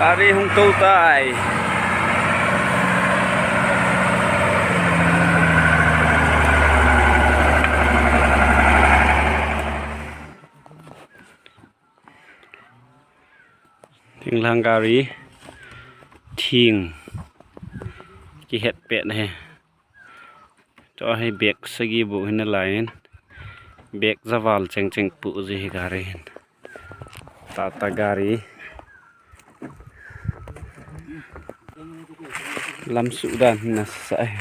Gari hong câu tay. Tiếng lang gari thiêng cái hệt bẹt này cho hay bẹt sagi bu hin lain bẹt zawal cheng cheng pu ji gari tata gari lam Sudan na sai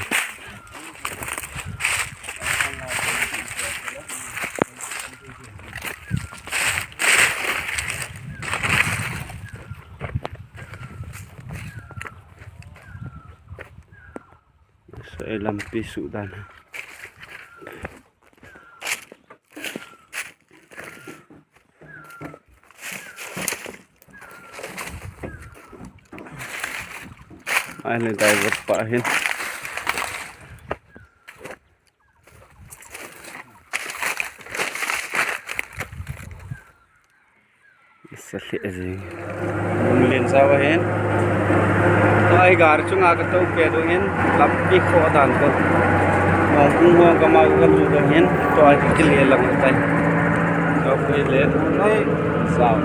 sai lam pi Sudan ai lên đây vật bạ hin sẽ gì lên sao hin ai gar chung aga tau pe do hin lap pi kho dan ko ngong kung ngong ka ma ka lu do hin to ai ki le lam tai to phi le nei sao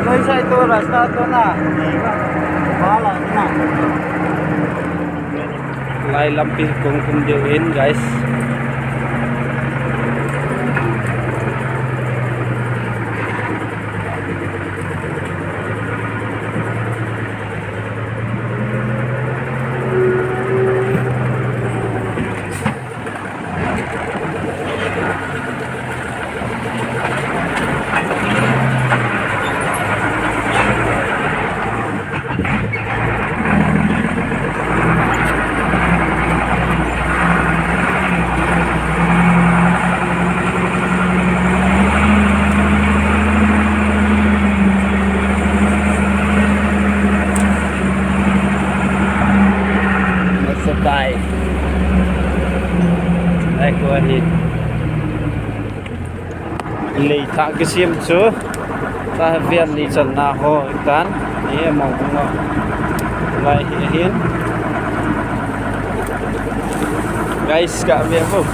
nei sai to rasta to na bala na lai lam pi kung kum de hin guys đây đây của thì lì thả cái xiêm số ta viên lì trần na hồ tán đi mong cũng ngon lại hiến guys cả việc không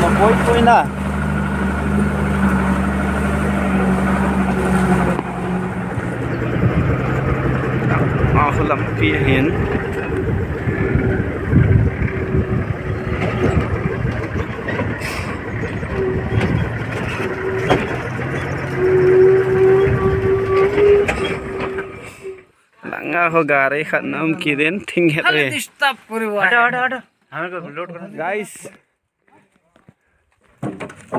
mà cuối nè aku lampi hin langa ho gari khanam kiden thing het re stop koriwa ada hamko load karo guys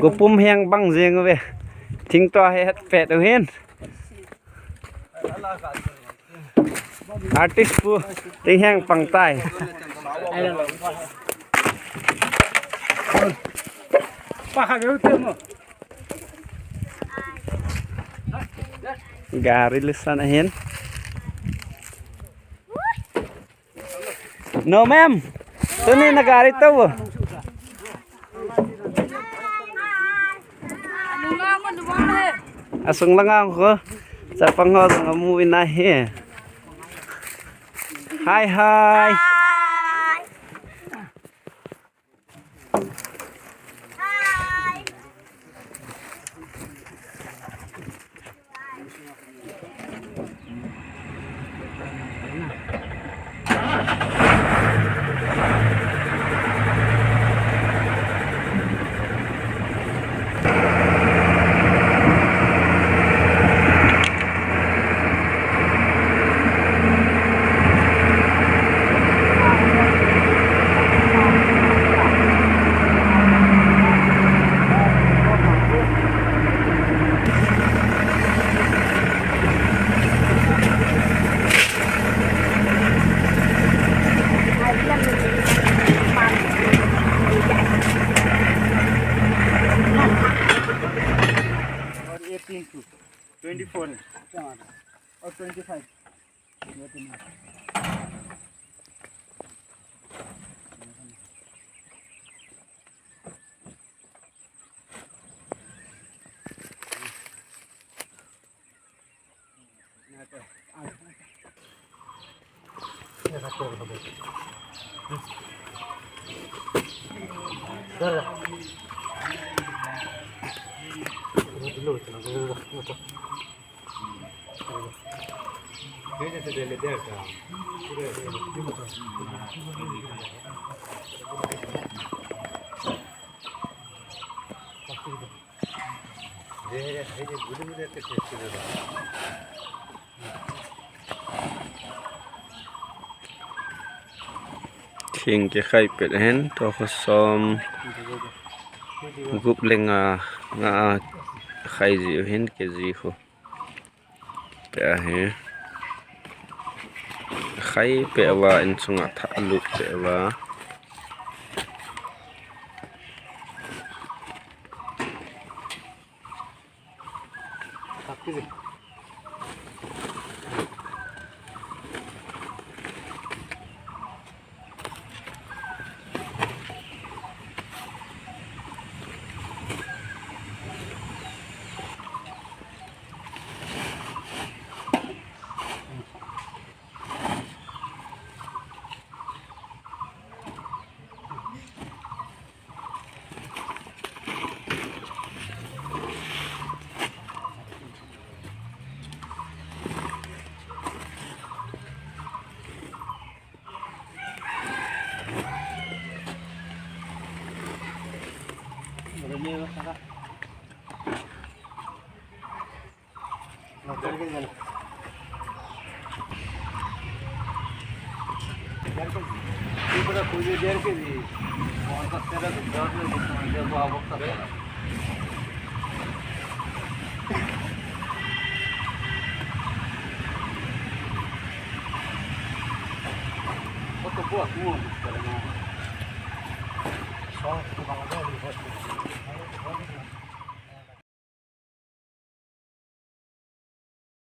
gopum heng bang jeng ve thing to het pet hin artist pu ting hang pang tai gari lisan ahin no ma'am tuni na gari to asung lang ako sa panghod ng umuwi na he hi hi into 24 or 25. King cái khay bệt hen to có xóm gúp lên ngà khay gì hen cái gì không bẹ hen khay bẹ và anh sung thả lục bẹ và